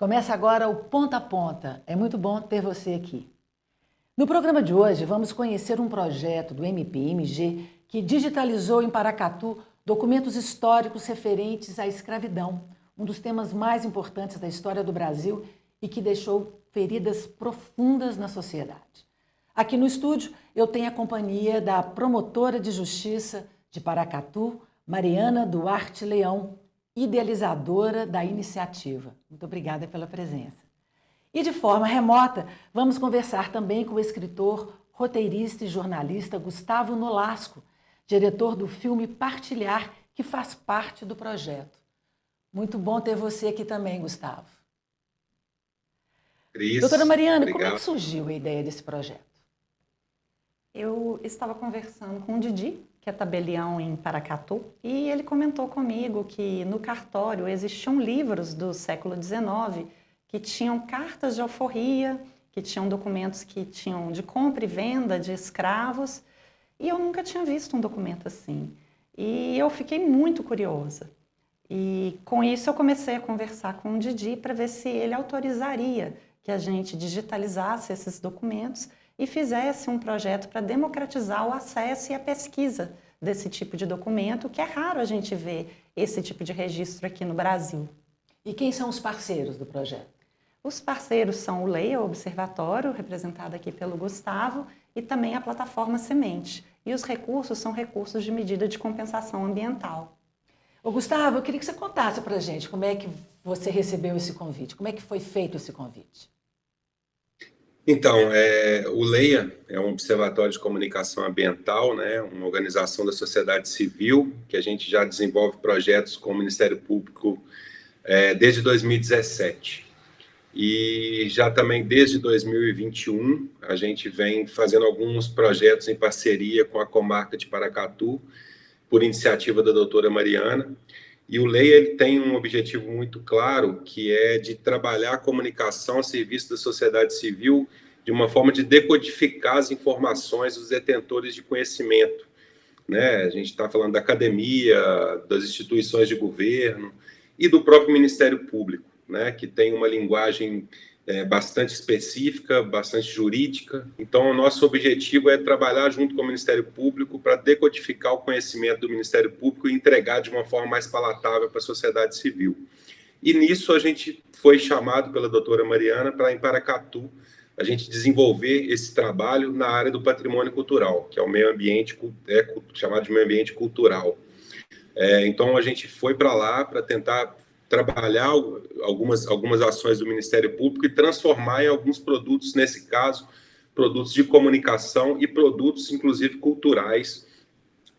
Começa agora o Ponta a Ponta. É muito bom ter você aqui. No programa de hoje, vamos conhecer um projeto do MPMG que digitalizou em Paracatu documentos históricos referentes à escravidão, um dos temas mais importantes da história do Brasil e que deixou feridas profundas na sociedade. Aqui no estúdio, eu tenho a companhia da promotora de justiça de Paracatu, Mariana Duarte Leão, idealizadora da iniciativa. Muito obrigada pela presença. E de forma remota, vamos conversar também com o escritor, roteirista e jornalista Gustavo Nolasco, diretor do filme Partilhar, que faz parte do projeto. Muito bom ter você aqui também, Gustavo. Cris, doutora Mariana, obrigado. como é que surgiu a ideia desse projeto? Eu estava conversando com o Didi, que é tabelião em Paracatu, e ele comentou comigo que no cartório existiam livros do século XIX que tinham cartas de alforria, que tinham documentos que tinham de compra e venda de escravos, e eu nunca tinha visto um documento assim. E eu fiquei muito curiosa. E com isso eu comecei a conversar com o Didi para ver se ele autorizaria que a gente digitalizasse esses documentos e fizesse um projeto para democratizar o acesso e a pesquisa desse tipo de documento, que é raro a gente ver esse tipo de registro aqui no Brasil. E quem são os parceiros do projeto? Os parceiros são o LEIA, o Observatório, representado aqui pelo Gustavo, e também a plataforma Semente. E os recursos são recursos de medida de compensação ambiental. Ô, Gustavo, eu queria que você contasse para a gente como é que você recebeu esse convite, como é que foi feito esse convite? Então, o LEIA é um observatório de comunicação ambiental, né, uma organização da sociedade civil, que a gente já desenvolve projetos com o Ministério Público desde 2017. E já também desde 2021, a gente vem fazendo alguns projetos em parceria com a comarca de Paracatu, por iniciativa da doutora Mariana. E o LEIA ele tem um objetivo muito claro, que é de trabalhar a comunicação a serviço da sociedade civil de uma forma de decodificar as informações dos detentores de conhecimento, né? A gente está falando da academia, das instituições de governo e do próprio Ministério Público, né? Que tem uma linguagem bastante específica, bastante jurídica. Então, o nosso objetivo é trabalhar junto com o Ministério Público para decodificar o conhecimento do Ministério Público e entregar de uma forma mais palatável para a sociedade civil. E nisso a gente foi chamado pela doutora Mariana para, em Paracatu, a gente desenvolver esse trabalho na área do patrimônio cultural, que é o meio ambiente, chamado de meio ambiente cultural. Então, a gente foi para lá para tentar trabalhar algumas ações do Ministério Público e transformar em alguns produtos, nesse caso, produtos de comunicação e produtos, inclusive, culturais,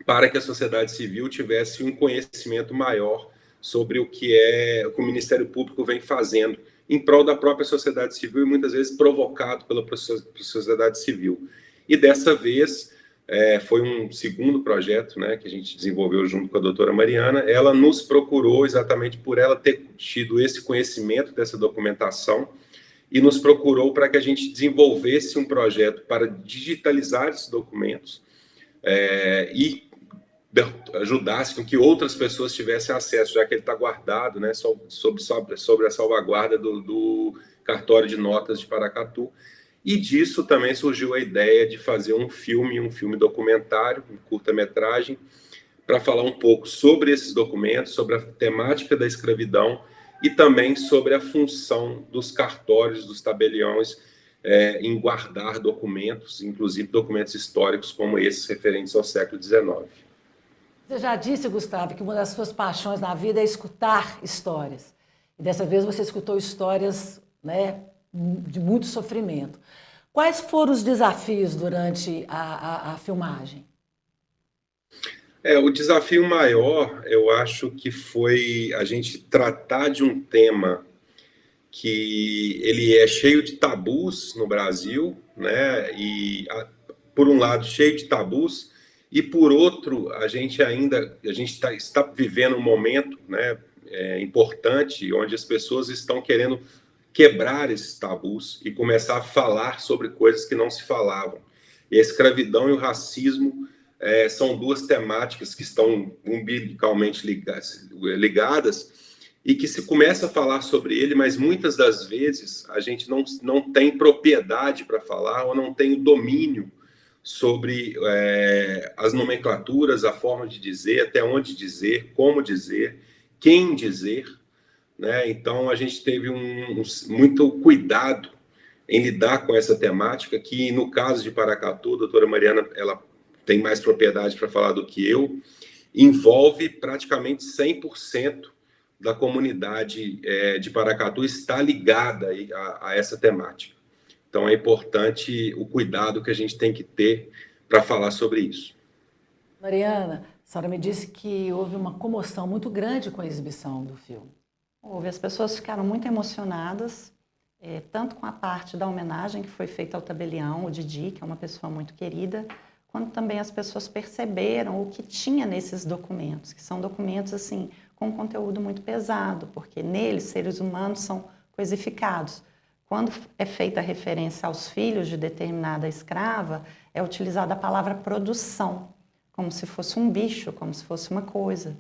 para que a sociedade civil tivesse um conhecimento maior sobre o que o Ministério Público vem fazendo em prol da própria sociedade civil e muitas vezes provocado pela sociedade civil. E dessa vez foi um segundo projeto, né, que a gente desenvolveu junto com a doutora Mariana. Ela nos procurou exatamente por ela ter tido esse conhecimento dessa documentação e nos procurou para que a gente desenvolvesse um projeto para digitalizar esses documentos e ajudasse com que outras pessoas tivessem acesso, já que ele está guardado, né, sobre a salvaguarda do cartório de notas de Paracatu. E disso também surgiu a ideia de fazer um filme documentário, um curta-metragem, para falar um pouco sobre esses documentos, sobre a temática da escravidão e também sobre a função dos cartórios, dos tabeliões, em guardar documentos, inclusive documentos históricos como esses referentes ao século XIX. Você já disse, Gustavo, que uma das suas paixões na vida é escutar histórias. E dessa vez você escutou histórias, né, de muito sofrimento. Quais foram os desafios durante a filmagem? O desafio maior, eu acho que foi a gente tratar de um tema que ele é cheio de tabus no Brasil, né? E, por um lado, cheio de tabus, e, por outro, a gente está vivendo um momento, né, importante, onde as pessoas estão querendo quebrar esses tabus e começar a falar sobre coisas que não se falavam. E a escravidão e o racismo são duas temáticas que estão umbilicalmente ligadas e que se começa a falar sobre ele, mas muitas das vezes a gente não tem propriedade para falar ou não tem o domínio sobre as nomenclaturas, a forma de dizer, até onde dizer, como dizer, quem dizer, né? Então a gente teve muito cuidado em lidar com essa temática, que no caso de Paracatu, a doutora Mariana, ela tem mais propriedade para falar do que eu, envolve praticamente 100% da comunidade de Paracatu está ligada a essa temática. Então é importante o cuidado que a gente tem que ter para falar sobre isso. Mariana, a senhora me disse que houve uma comoção muito grande com a exibição do filme. Houve, as pessoas ficaram muito emocionadas, tanto com a parte da homenagem que foi feita ao tabelião, o Didi, que é uma pessoa muito querida, quanto também as pessoas perceberam o que tinha nesses documentos, que são documentos assim com conteúdo muito pesado, porque neles seres humanos são coisificados. Quando é feita a referência aos filhos de determinada escrava, é utilizada a palavra produção, como se fosse um bicho, como se fosse uma coisa.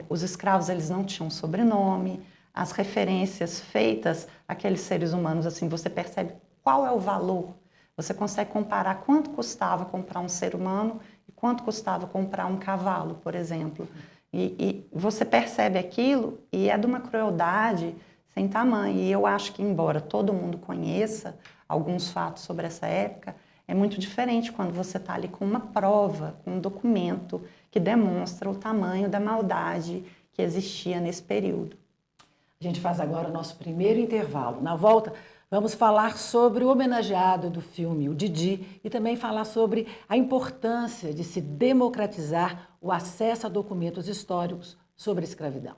Os escravos, eles não tinham sobrenome, as referências feitas àqueles seres humanos, assim, você percebe qual é o valor. Você consegue comparar quanto custava comprar um ser humano e quanto custava comprar um cavalo, por exemplo. E você percebe aquilo e é de uma crueldade sem tamanho. E eu acho que, embora todo mundo conheça alguns fatos sobre essa época, é muito diferente quando você está ali com uma prova, com um documento que demonstra o tamanho da maldade que existia nesse período. A gente faz agora o nosso primeiro intervalo. Na volta, vamos falar sobre o homenageado do filme, o Didi, e também falar sobre a importância de se democratizar o acesso a documentos históricos sobre a escravidão.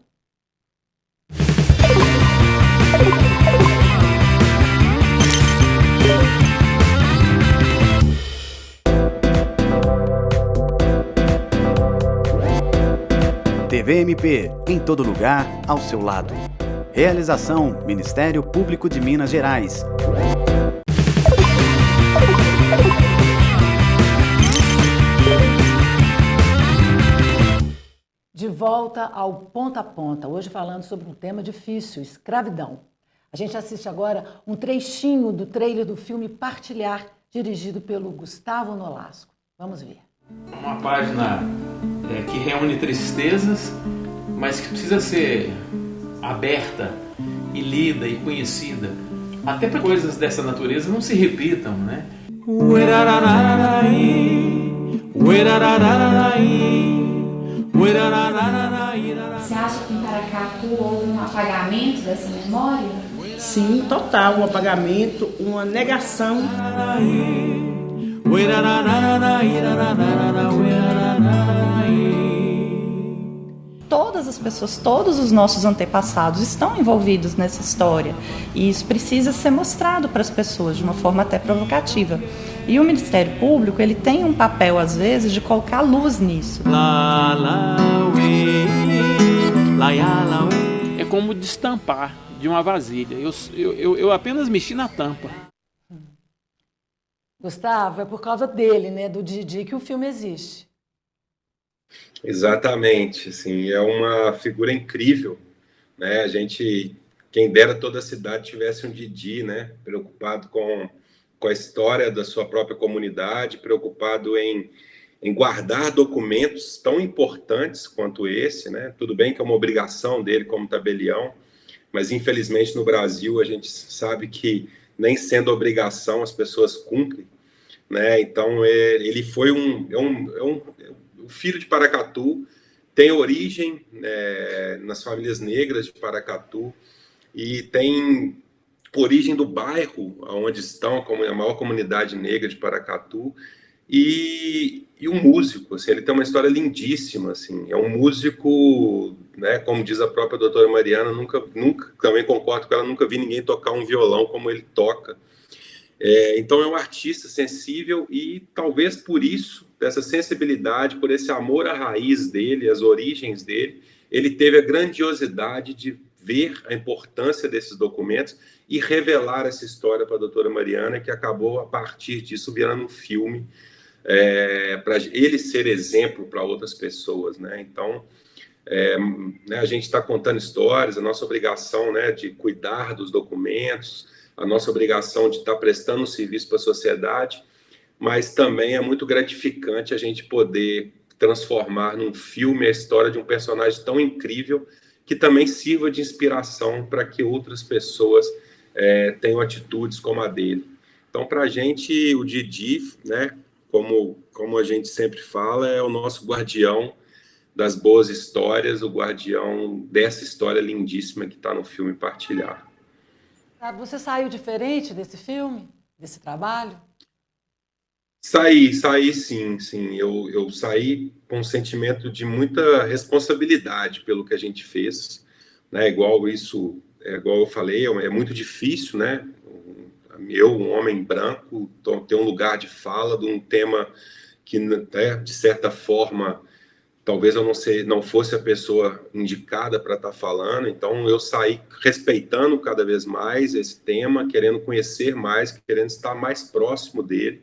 TVMP, em todo lugar, ao seu lado. Realização: Ministério Público de Minas Gerais. De volta ao Ponta a Ponta, hoje falando sobre um tema difícil, escravidão. A gente assiste agora um trechinho do trailer do filme Partilhar, dirigido pelo Gustavo Nolasco. Vamos ver. Uma página que reúne tristezas, mas que precisa ser aberta e lida e conhecida, até para coisas dessa natureza não se repitam, né? Você acha que em Paracatu houve um apagamento dessa memória? Sim, total, um apagamento, uma negação. Todas as pessoas, todos os nossos antepassados estão envolvidos nessa história e isso precisa ser mostrado para as pessoas de uma forma até provocativa. E o Ministério Público, ele tem um papel, às vezes, de colocar luz nisso. É como destampar de uma vasilha. Eu apenas mexi na tampa. Gustavo, é por causa dele, né, do Didi, que o filme existe. Exatamente, assim, é uma figura incrível, né? A gente, quem dera toda a cidade tivesse um Didi, né? Preocupado com a história da sua própria comunidade, preocupado em guardar documentos tão importantes quanto esse, né? Tudo bem que é uma obrigação dele como tabelião, mas infelizmente no Brasil a gente sabe que nem sendo obrigação as pessoas cumprem, né? Então ele foi o filho de Paracatu, tem origem nas famílias negras de Paracatu e tem origem do bairro onde estão, como a maior comunidade negra de Paracatu, e um músico, assim, ele tem uma história lindíssima, assim, é um músico, né, como diz a própria doutora Mariana, nunca, também concordo com ela, nunca vi ninguém tocar um violão como ele toca. Então é um artista sensível e talvez por isso, dessa sensibilidade, por esse amor à raiz dele, às origens dele, ele teve a grandiosidade de ver a importância desses documentos e revelar essa história para a doutora Mariana, que acabou, a partir disso, virando um filme para ele ser exemplo para outras pessoas, né? Então, Né, a gente está contando histórias, a nossa obrigação, né, de cuidar dos documentos, a nossa obrigação de estar prestando um serviço para a sociedade, mas também é muito gratificante a gente poder transformar num filme a história de um personagem tão incrível que também sirva de inspiração para que outras pessoas tenham atitudes como a dele. Então, para a gente, o Didi, né, como a gente sempre fala, é o nosso guardião das boas histórias, o guardião dessa história lindíssima que está no filme Partilhar. Você saiu diferente desse filme, desse trabalho? Saí sim. Eu saí com um sentimento de muita responsabilidade pelo que a gente fez, né? Igual eu falei, é muito difícil, né? Um homem branco, ter um lugar de fala de um tema que, né, de certa forma, talvez eu não fosse a pessoa indicada para estar falando, então eu saí respeitando cada vez mais esse tema, querendo conhecer mais, querendo estar mais próximo dele,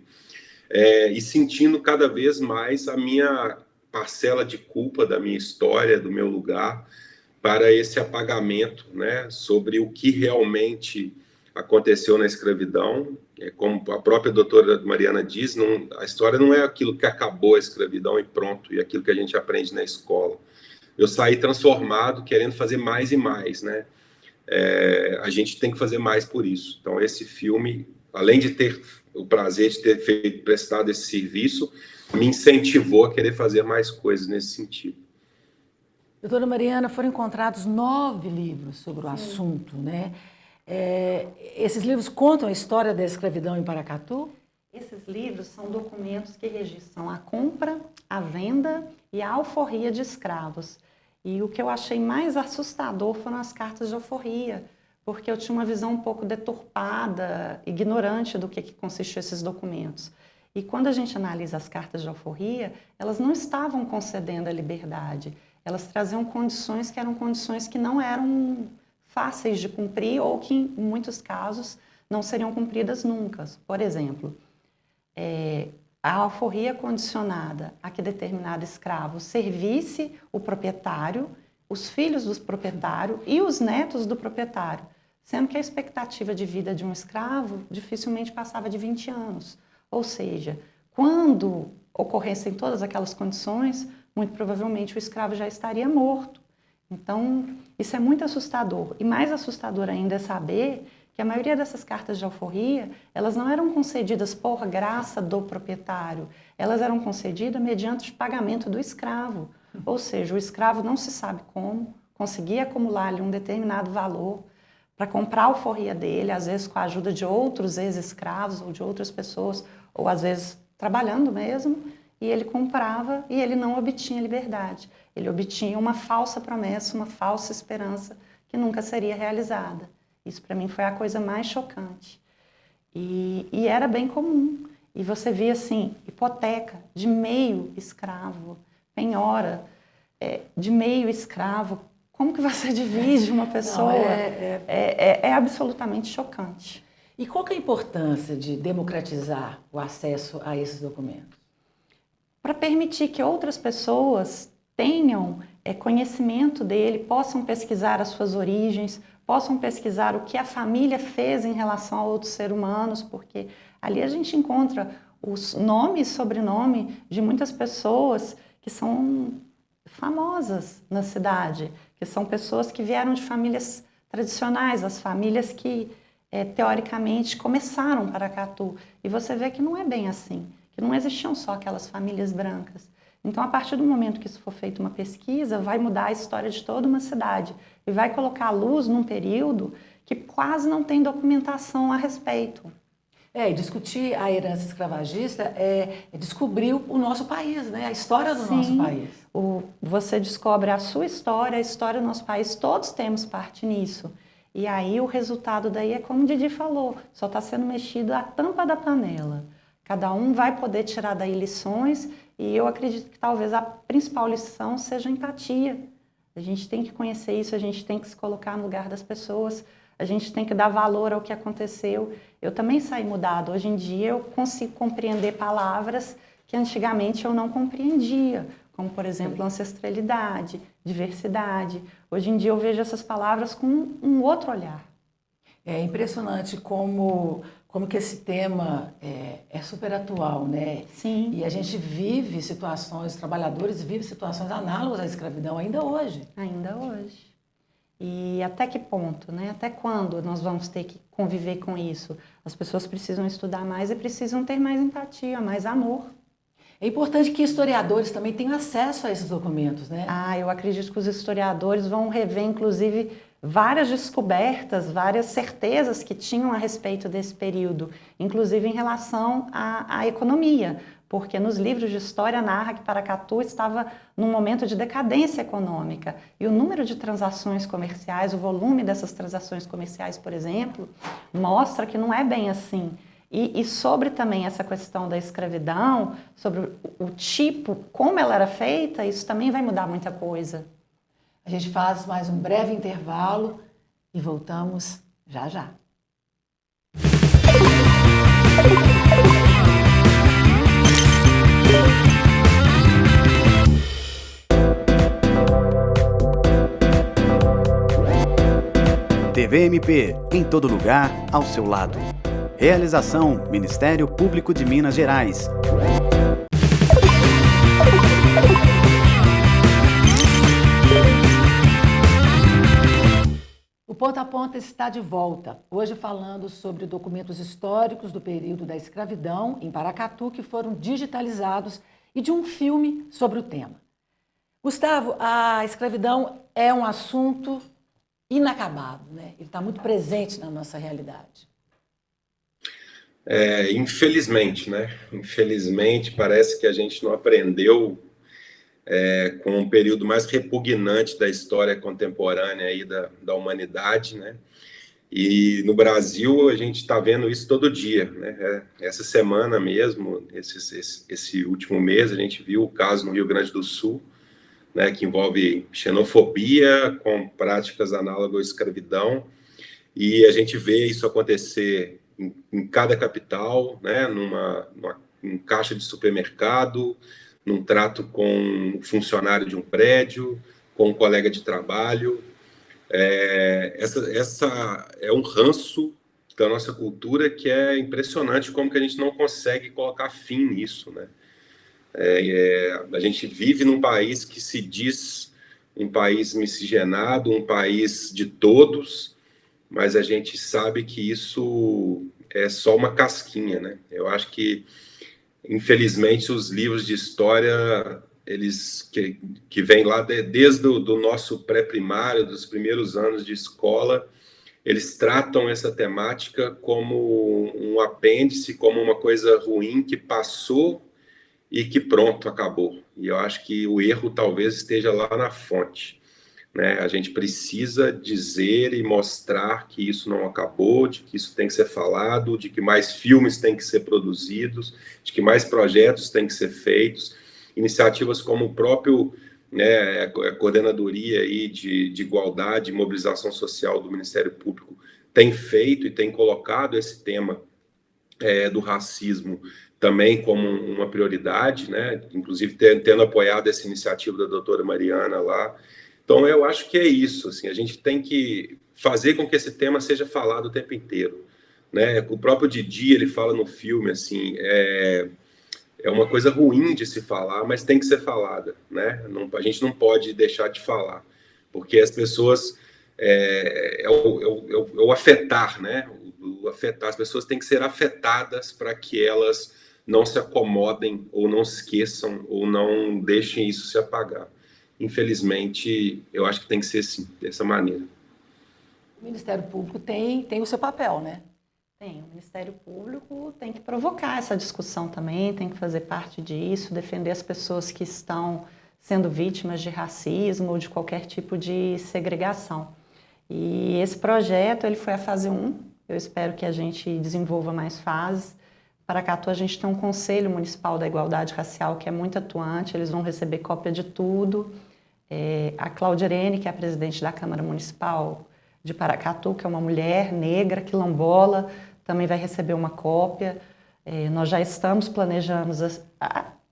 e sentindo cada vez mais a minha parcela de culpa da minha história, do meu lugar, para esse apagamento, né, sobre o que realmente aconteceu na escravidão. Como a própria doutora Mariana diz, a história não é aquilo que acabou a escravidão e pronto, e aquilo que a gente aprende na escola. Eu saí transformado, querendo fazer mais e mais, né? A gente tem que fazer mais por isso. Então, esse filme, além de ter o prazer de ter prestado esse serviço, me incentivou a querer fazer mais coisas nesse sentido. Doutora Mariana, foram encontrados 9 livros sobre o assunto, né? Esses livros contam a história da escravidão em Paracatu? Esses livros são documentos que registram a compra, a venda e a alforria de escravos. E o que eu achei mais assustador foram as cartas de alforria, porque eu tinha uma visão um pouco deturpada, ignorante do que consistiam esses documentos. E quando a gente analisa as cartas de alforria, elas não estavam concedendo a liberdade, elas traziam condições que eram condições que não eram fáceis de cumprir ou que, em muitos casos, não seriam cumpridas nunca. Por exemplo, a alforria condicionada a que determinado escravo servisse o proprietário, os filhos do proprietário e os netos do proprietário, sendo que a expectativa de vida de um escravo dificilmente passava de 20 anos. Ou seja, quando ocorressem todas aquelas condições, muito provavelmente o escravo já estaria morto. Então, isso é muito assustador. E mais assustador ainda é saber que a maioria dessas cartas de alforria, elas não eram concedidas por graça do proprietário, elas eram concedidas mediante o pagamento do escravo. Ou seja, o escravo não se sabe como, conseguia acumular ali um determinado valor para comprar a alforria dele, às vezes com a ajuda de outros ex-escravos ou de outras pessoas, ou às vezes trabalhando mesmo, e ele comprava e ele não obtinha liberdade. Ele obtinha uma falsa promessa, uma falsa esperança que nunca seria realizada. Isso para mim foi a coisa mais chocante. E era bem comum. E você via assim, hipoteca de meio escravo, penhora de meio escravo. Como que você divide uma pessoa? Não, é absolutamente chocante. E qual que é a importância de democratizar o acesso a esses documentos? Para permitir que outras pessoas tenham conhecimento dele, possam pesquisar as suas origens, possam pesquisar o que a família fez em relação a outros seres humanos, porque ali a gente encontra os nomes e sobrenome de muitas pessoas que são famosas na cidade, que são pessoas que vieram de famílias tradicionais, as famílias que, teoricamente, começaram Paracatu. E você vê que não é bem assim, que não existiam só aquelas famílias brancas. Então, a partir do momento que isso for feita uma pesquisa, vai mudar a história de toda uma cidade e vai colocar a luz num período que quase não tem documentação a respeito. E discutir a herança escravagista é descobrir o nosso país, né? A história do nosso país. Você descobre a sua história, a história do nosso país, todos temos parte nisso. E aí o resultado daí é como o Didi falou, só está sendo mexido a tampa da panela. Cada um vai poder tirar daí lições e eu acredito que talvez a principal lição seja a empatia. A gente tem que conhecer isso, a gente tem que se colocar no lugar das pessoas, a gente tem que dar valor ao que aconteceu. Eu também saí mudado. Hoje em dia eu consigo compreender palavras que antigamente eu não compreendia, como, por exemplo, ancestralidade, diversidade. Hoje em dia eu vejo essas palavras com um outro olhar. É impressionante como que esse tema é super atual, né? Sim. E a gente vive situações, os trabalhadores vivem situações análogas à escravidão ainda hoje. Ainda hoje. E até que ponto, né? Até quando nós vamos ter que conviver com isso? As pessoas precisam estudar mais e precisam ter mais empatia, mais amor. É importante que historiadores também tenham acesso a esses documentos, né? Eu acredito que os historiadores vão rever, inclusive, várias descobertas, várias certezas que tinham a respeito desse período, inclusive em relação à economia, porque nos livros de história narra que Paracatu estava num momento de decadência econômica e o número de transações comerciais, o volume dessas transações comerciais, por exemplo, mostra que não é bem assim. E sobre também essa questão da escravidão, sobre o tipo, como ela era feita, isso também vai mudar muita coisa. A gente faz mais um breve intervalo e voltamos já já. TVMP, em todo lugar, ao seu lado. Realização: Ministério Público de Minas Gerais. O Ponta a Ponta está de volta, hoje falando sobre documentos históricos do período da escravidão em Paracatu que foram digitalizados e de um filme sobre o tema. Gustavo, a escravidão é um assunto inacabado, né? Ele está muito presente na nossa realidade. Infelizmente, né? Infelizmente, parece que a gente não aprendeu com um período mais repugnante da história contemporânea aí da humanidade, né? E no Brasil a gente está vendo isso todo dia, né? Essa semana mesmo, esse último mês, a gente viu o caso no Rio Grande do Sul, né, que envolve xenofobia com práticas análogas à escravidão, e a gente vê isso acontecer em cada capital, né, num caixa de supermercado, num trato com um funcionário de um prédio, com um colega de trabalho. Essa é um ranço da nossa cultura que é impressionante como que a gente não consegue colocar fim nisso, né? A gente vive num país que se diz um país miscigenado, um país de todos, mas a gente sabe que isso é só uma casquinha, né? Eu acho que, infelizmente, os livros de história, eles que vêm lá desde o nosso pré-primário, dos primeiros anos de escola, eles tratam essa temática como um apêndice, como uma coisa ruim que passou e que pronto, acabou. E eu acho que o erro talvez esteja lá na fonte, né? A gente precisa dizer e mostrar que isso não acabou, de que isso tem que ser falado, de que mais filmes têm que ser produzidos, de que mais projetos têm que ser feitos, iniciativas como o próprio, né, a coordenadoria aí de igualdade e mobilização social do Ministério Público tem feito e tem colocado esse tema do racismo também como uma prioridade, né? Inclusive tendo apoiado essa iniciativa da doutora Mariana lá. Então, eu acho que é isso, assim, a gente tem que fazer com que esse tema seja falado o tempo inteiro, né? O próprio Didi, ele fala no filme, assim, é uma coisa ruim de se falar, mas tem que ser falada, né? A gente não pode deixar de falar, porque as pessoas, o afetar, né? O afetar, as pessoas têm que ser afetadas para que elas não se acomodem ou não esqueçam ou não deixem isso se apagar. Infelizmente, eu acho que tem que ser assim, dessa maneira. O Ministério Público tem o seu papel, né? Tem. O Ministério Público tem que provocar essa discussão também, tem que fazer parte disso, defender as pessoas que estão sendo vítimas de racismo ou de qualquer tipo de segregação. E esse projeto, ele foi a fase 1, eu espero que a gente desenvolva mais fases. Paracatu, a gente tem um Conselho Municipal da Igualdade Racial que é muito atuante, eles vão receber cópia de tudo. A Cláudia Irene, que é a presidente da Câmara Municipal de Paracatu, que é uma mulher negra, quilombola, também vai receber uma cópia. Nós já estamos planejando,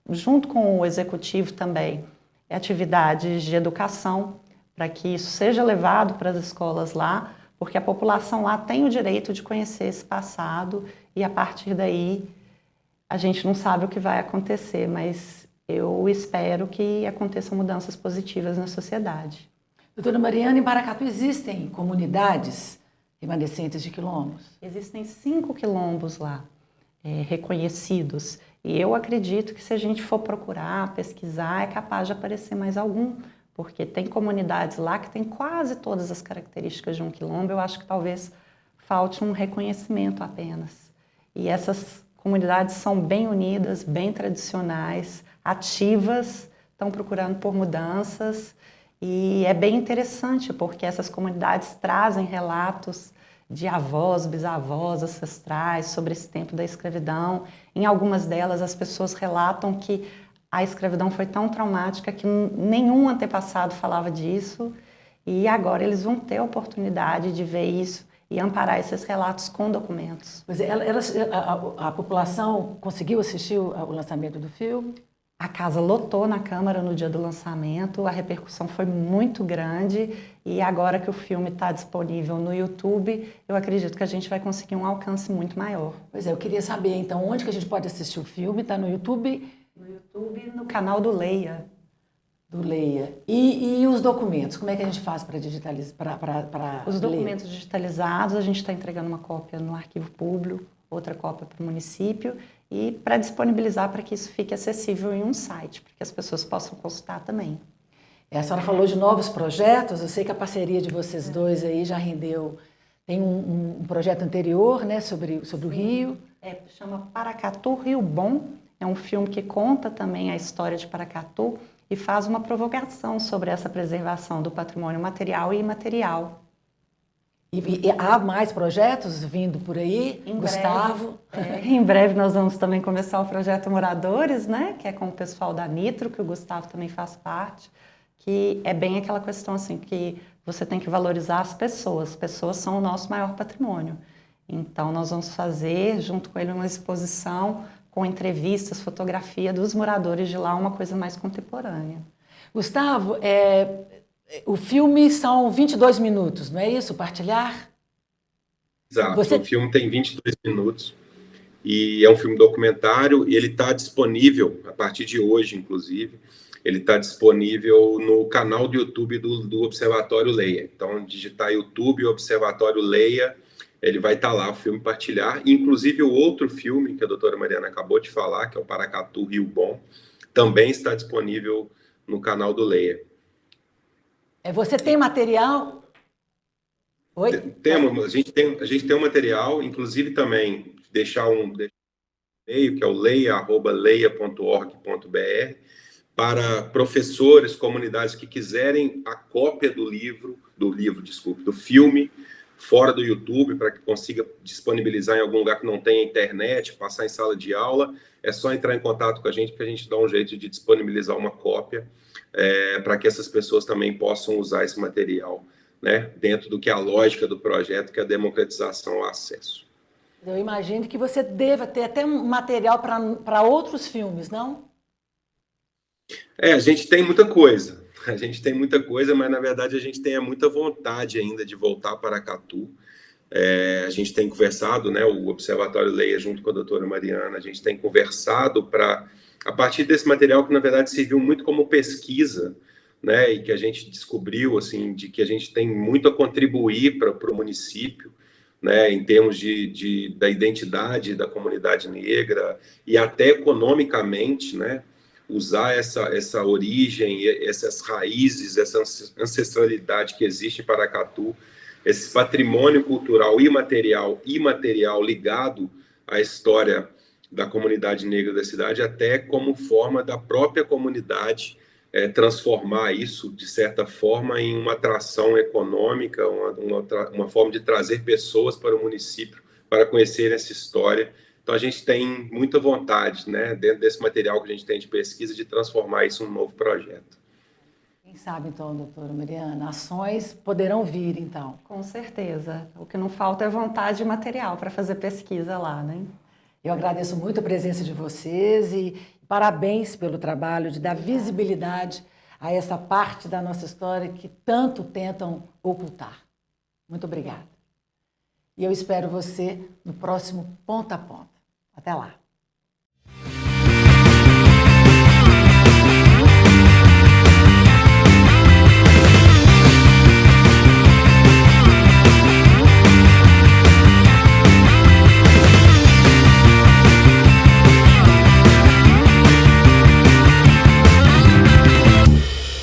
junto com o Executivo também, atividades de educação, para que isso seja levado para as escolas lá, porque a população lá tem o direito de conhecer esse passado e a partir daí a gente não sabe o que vai acontecer, mas eu espero que aconteçam mudanças positivas na sociedade. Doutora Mariana, em Paracatu existem comunidades remanescentes de quilombos? Existem 5 quilombos lá, reconhecidos. E eu acredito que se a gente for procurar, pesquisar, é capaz de aparecer mais algum, porque tem comunidades lá que têm quase todas as características de um quilombo. Eu acho que talvez falte um reconhecimento apenas. E essas comunidades são bem unidas, bem tradicionais, ativas, estão procurando por mudanças. E é bem interessante, porque essas comunidades trazem relatos de avós, bisavós, ancestrais sobre esse tempo da escravidão. Em algumas delas, as pessoas relatam que a escravidão foi tão traumática que nenhum antepassado falava disso, e agora eles vão ter a oportunidade de ver isso e amparar esses relatos com documentos. Pois é, a população conseguiu assistir o lançamento do filme? A casa lotou na Câmara no dia do lançamento, a repercussão foi muito grande e agora que o filme está disponível no YouTube, eu acredito que a gente vai conseguir um alcance muito maior. Pois é, eu queria saber então onde que a gente pode assistir o filme, está no YouTube? No YouTube, no canal do Leia. Do Leia. E os documentos, como é que a gente faz para digitalizar? Os documentos digitalizados, a gente está entregando uma cópia no arquivo público, outra cópia para o município, e para disponibilizar para que isso fique acessível em um site, para que as pessoas possam consultar também. A senhora falou de novos projetos, eu sei que a parceria de vocês dois aí já rendeu, tem um projeto anterior, né, sobre o Rio. Chama Paracatu Rio Bom, é um filme que conta também a história de Paracatu e faz uma provocação sobre essa preservação do patrimônio material e imaterial. E há mais projetos vindo por aí? Gustavo? Em breve nós vamos também começar o projeto Moradores, né? Que é com o pessoal da Nitro, que o Gustavo também faz parte, que é bem aquela questão assim, que você tem que valorizar as pessoas são o nosso maior patrimônio. Então nós vamos fazer, junto com ele, uma exposição com entrevistas, fotografia dos moradores de lá, uma coisa mais contemporânea. Gustavo, o filme são 22 minutos, não é isso? Partilhar? Exato, o filme tem 22 minutos e é um filme documentário e ele está disponível, a partir de hoje, inclusive, ele está disponível no canal do YouTube do Observatório Leia. Então, digitar YouTube, Observatório Leia, ele vai estar lá, o filme Partilhar. Inclusive, o outro filme que a doutora Mariana acabou de falar, que é o Paracatu Rio Bom, também está disponível no canal do Leia. Você tem material? Oi? Temos, a gente tem um material, inclusive também deixar um e-mail, que é o leia@leia.org.br, para professores, comunidades que quiserem a cópia do filme, fora do YouTube, para que consiga disponibilizar em algum lugar que não tenha internet, passar em sala de aula, é só entrar em contato com a gente que a gente dá um jeito de disponibilizar uma cópia para que essas pessoas também possam usar esse material, né, dentro do que é a lógica do projeto, que é a democratização ao acesso. Eu imagino que você deva ter até um material para outros filmes, não? A gente tem muita coisa. Mas na verdade a gente tem muita vontade ainda de voltar para Paracatu. A gente tem conversado, né, o Observatório Leia junto com a doutora Mariana, a gente tem conversado a partir desse material que na verdade serviu muito como pesquisa, né, e que a gente descobriu assim, de que a gente tem muito a contribuir para o município, né, em termos da identidade da comunidade negra e até economicamente, né, usar essa origem, essas raízes, essa ancestralidade que existe em Paracatu, esse patrimônio cultural imaterial ligado à história da comunidade negra da cidade, até como forma da própria comunidade transformar isso, de certa forma, em uma atração econômica, uma forma de trazer pessoas para o município para conhecer essa história. Então, a gente tem muita vontade, né, dentro desse material que a gente tem de pesquisa, de transformar isso em um novo projeto. Quem sabe, então, doutora Mariana, ações poderão vir, então. Com certeza. O que não falta é vontade e material para fazer pesquisa lá, né? Eu agradeço muito a presença de vocês e parabéns pelo trabalho de dar visibilidade a essa parte da nossa história que tanto tentam ocultar. Muito obrigada. E eu espero você no próximo Ponta a Ponta. Até lá.